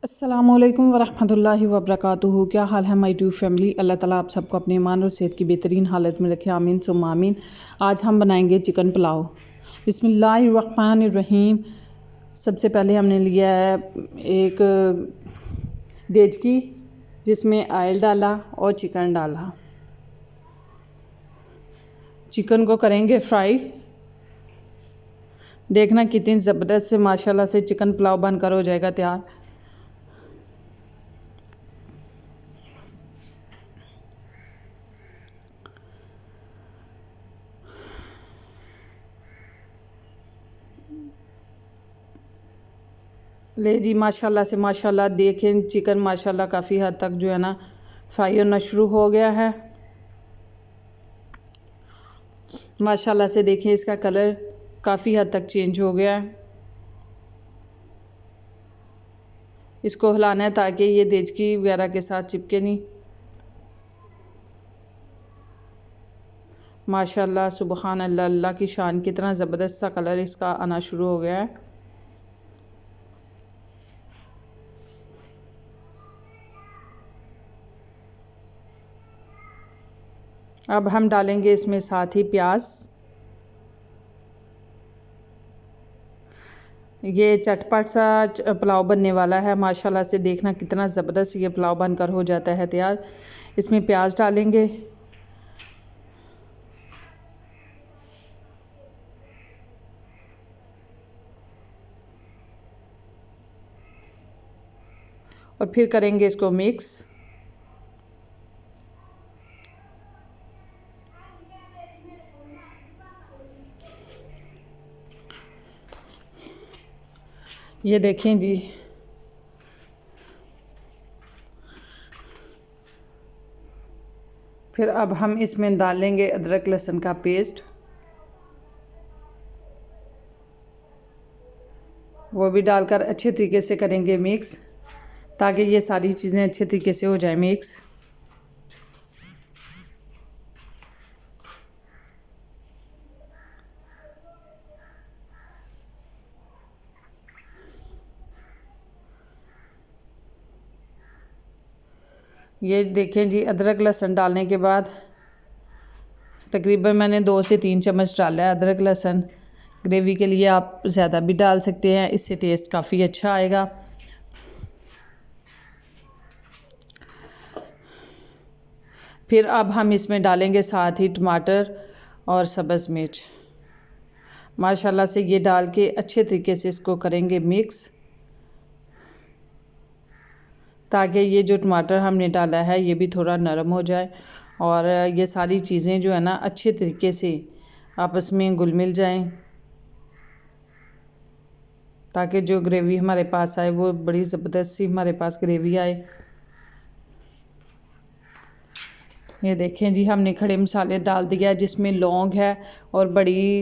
अस्सलामुअलैकुम वरहमतुल्लाहि वबरकातुहू। क्या हाल है माय ट्यूब फैमिली। अल्लाह ताला आप सबको अपने ईमान और सेहत की बेहतरीन हालत में रखे, आमीन सुम्मा आमीन। आज हम बनाएंगे चिकन पुलाव। बिस्मिल्लाहिर्रहमानिर्रहीम। सबसे पहले हमने लिया है एक देचकी, जिसमें ऑयल डाला और चिकन डाला। चिकन को करेंगे फ्राई। देखना कितनी ज़बरदस्त से माशाल्लाह से चिकन पुलाव बनकर हो जाएगा तैयार। ले जी माशाल्लाह से माशाल्लाह देखें चिकन माशाल्लाह काफ़ी हद तक जो है ना फ्राई होना शुरू हो गया है। माशाल्लाह से देखें इसका कलर काफ़ी हद तक चेंज हो गया है। इसको हिलाना है ताकि ये देचकी वगैरह के साथ चिपके नहीं। माशाल्लाह सुबहान अल्लाह, अल्लाह की शान, कितना ज़बरदस्त सा कलर इसका आना शुरू हो गया है। अब हम डालेंगे इसमें साथ ही प्याज। ये चटपट सा पुलाव बनने वाला है। माशाल्लाह से देखना कितना ज़बरदस्त ये पुलाव बनकर हो जाता है तैयार। इसमें प्याज डालेंगे। और फिर करेंगे इसको मिक्स। ये देखें जी, फिर अब हम इसमें डालेंगे अदरक लहसुन का पेस्ट। वो भी डालकर अच्छे तरीके से करेंगे मिक्स, ताकि ये सारी चीज़ें अच्छे तरीके से हो जाए मिक्स। ये देखें जी, अदरक लहसुन डालने के बाद तकरीबन मैंने 2 से 3 चम्मच डाला है अदरक लहसुन। ग्रेवी के लिए आप ज़्यादा भी डाल सकते हैं, इससे टेस्ट काफ़ी अच्छा आएगा। फिर अब हम इसमें डालेंगे साथ ही टमाटर और सब्ज़ मिर्च। माशाल्लाह से ये डाल के अच्छे तरीके से इसको करेंगे मिक्स, ताकि ये जो टमाटर हमने डाला है ये भी थोड़ा नरम हो जाए और ये सारी चीज़ें जो है ना अच्छे तरीके से आपस में घुल मिल जाएं, ताकि जो ग्रेवी हमारे पास आए वो बड़ी ज़बरदस्त सी हमारे पास ग्रेवी आए। ये देखें जी, हमने खड़े मसाले डाल दिया, जिसमें लौंग है और बड़ी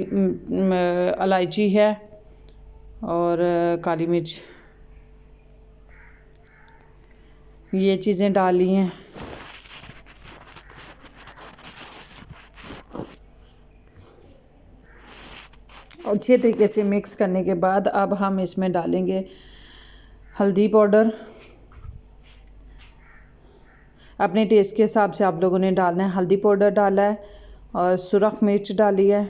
इलायची है और काली मिर्च, ये चीज़ें डाली हैं। अच्छे तरीके से मिक्स करने के बाद अब हम इसमें डालेंगे हल्दी पाउडर। अपने टेस्ट के हिसाब से आप लोगों ने डालना है। हल्दी पाउडर डाला है और सुरख मिर्च डाली है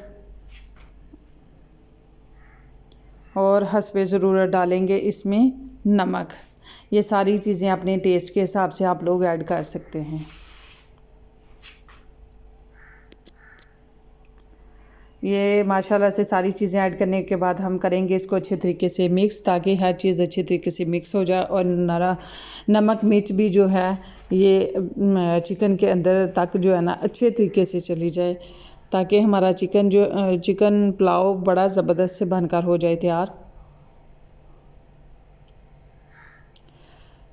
और हस्बे ज़रूरत डालेंगे इसमें नमक। ये सारी चीज़ें अपने टेस्ट के हिसाब से आप लोग ऐड कर सकते हैं। ये माशाल्लाह से सारी चीज़ें ऐड करने के बाद हम करेंगे इसको अच्छे तरीके से मिक्स, ताकि हर चीज़ अच्छे तरीके से मिक्स हो जाए और नमक मिर्च भी जो है ये चिकन के अंदर तक जो है ना अच्छे तरीके से चली जाए, ताकि हमारा चिकन पुलाव बड़ा ज़बरदस्त से बनकर हो जाए तैयार।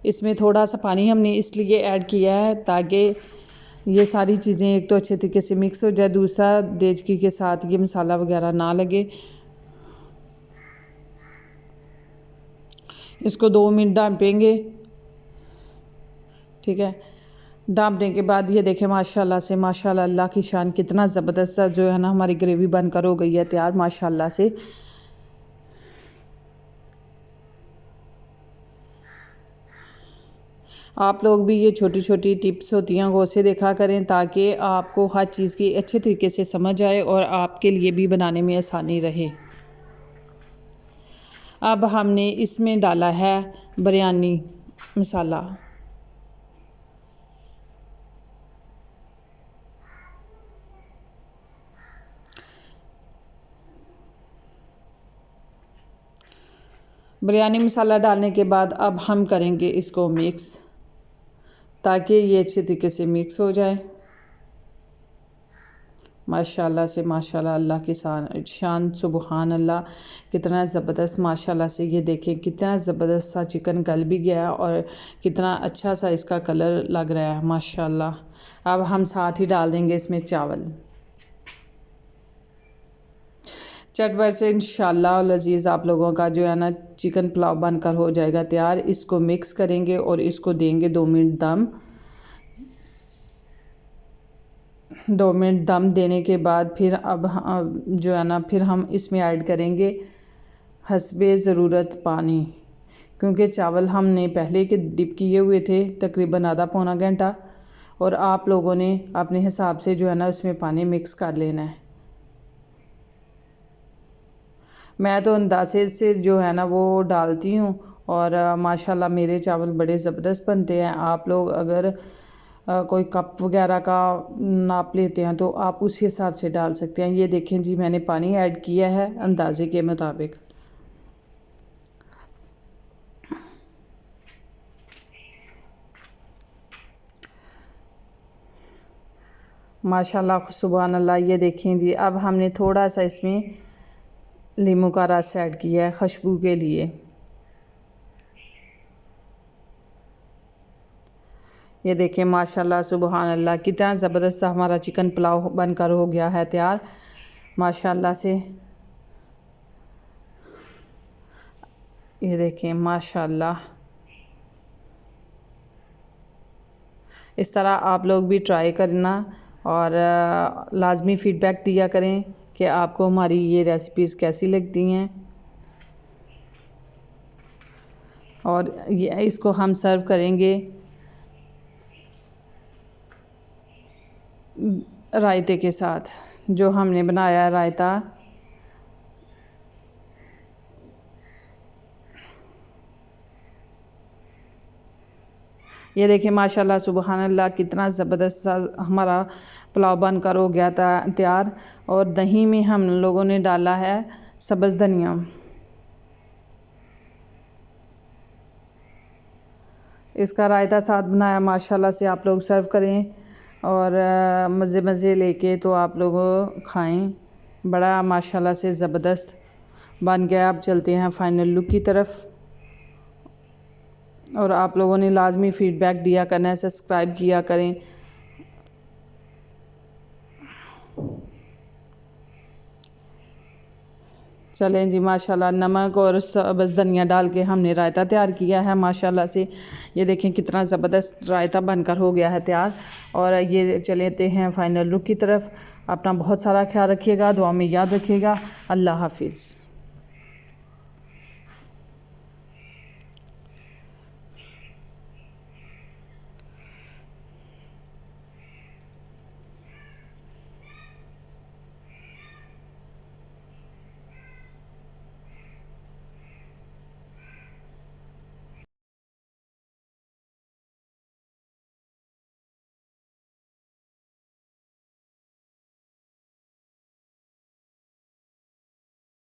इसमें थोड़ा सा पानी हमने इसलिए ऐड किया है ताकि ये सारी चीज़ें एक तो अच्छे तरीके से मिक्स हो जाए, दूसरा देचकी के साथ ये मसाला वगैरह ना लगे। इसको 2 मिनट डांपेंगे, ठीक है। डांपने के बाद ये देखें माशाल्लाह से माशाल्लाह, अल्लाह की शान, कितना ज़बरदस्त सा जो है ना हमारी ग्रेवी बनकर हो गई है तैयार माशाल्लाह से। आप लोग भी ये छोटी छोटी टिप्स होती हैं वो से देखा करें ताकि आपको हर चीज़ की अच्छे तरीके से समझ आए और आपके लिए भी बनाने में आसानी रहे। अब हमने इसमें डाला है बिरयानी मसाला। बिरयानी मसाला डालने के बाद अब हम करेंगे इसको मिक्स ताकि ये अच्छे तरीके से मिक्स हो जाए। माशाल्लाह से माशाल्लाह, अल्लाह की शान, सुबहान अल्लाह, कितना ज़बरदस्त माशाल्लाह से। ये देखें कितना ज़बरदस्त सा चिकन गल भी गया और कितना अच्छा सा इसका कलर लग रहा है माशाल्लाह। अब हम साथ ही डाल देंगे इसमें चावल। चटपट से इंशाल्लाह लजीज़ आप लोगों का जो है ना चिकन पुलाव बनकर हो जाएगा तैयार। इसको मिक्स करेंगे और इसको देंगे 2 मिनट दम। 2 मिनट दम देने के बाद फिर अब जो है ना फिर हम इसमें ऐड करेंगे हस्बे ज़रूरत पानी, क्योंकि चावल हमने पहले के डिप किए हुए थे तकरीबन आधा पौना घंटा, और आप लोगों ने अपने हिसाब से जो है ना उसमें पानी मिक्स कर लेना है। मैं तो अंदाज़े से जो है ना वो डालती हूँ और माशाल्लाह मेरे चावल बड़े ज़बरदस्त बनते हैं। आप लोग अगर कोई कप वगैरह का नाप लेते हैं तो आप उस हिसाब से डाल सकते हैं। ये देखें जी मैंने पानी ऐड किया है अंदाज़े के मुताबिक। माशाल्लाह सुभान अल्लाह। ये देखें जी अब हमने थोड़ा सा इसमें नींबू का रस ऐड किया है खुशबू के लिए। ये देखें माशाल्लाह सुभान अल्लाह, कितना ज़बरदस्त हमारा चिकन पुलाव बनकर हो गया है तैयार माशाल्लाह से। ये देखें माशाल्लाह, इस तरह आप लोग भी ट्राई करना और लाजमी फ़ीडबैक दिया करें कि आपको हमारी ये रेसिपीज़ कैसी लगती हैं। और ये इसको हम सर्व करेंगे रायते के साथ, जो हमने बनाया है रायता। ये देखिए माशाल्लाह सुबहान अल्लाह, कितना ज़बरदस्त सा हमारा पुलाव बनकर हो गया था तैयार। और दही में हम लोगों ने डाला है सब्ज़ धनिया। इसका रायता साथ बनाया माशाल्लाह से। आप लोग सर्व करें और मज़े मज़े लेके तो आप लोग खाएं। बड़ा माशाल्लाह से ज़बरदस्त बन गया। अब चलते हैं फ़ाइनल लुक की तरफ, और आप लोगों ने लाजमी फ़ीडबैक दिया करना है, सब्सक्राइब किया करें। चलें जी माशाल्लाह, नमक और सब्ज़ धनिया डाल के हमने रायता तैयार किया है माशाल्लाह से। ये देखें कितना ज़बरदस्त रायता बनकर हो गया है तैयार। और ये चलेते हैं फ़ाइनल लुक की तरफ। अपना बहुत सारा ख्याल रखिएगा, दुआ में याद रखिएगा। अल्लाह हाफिज़।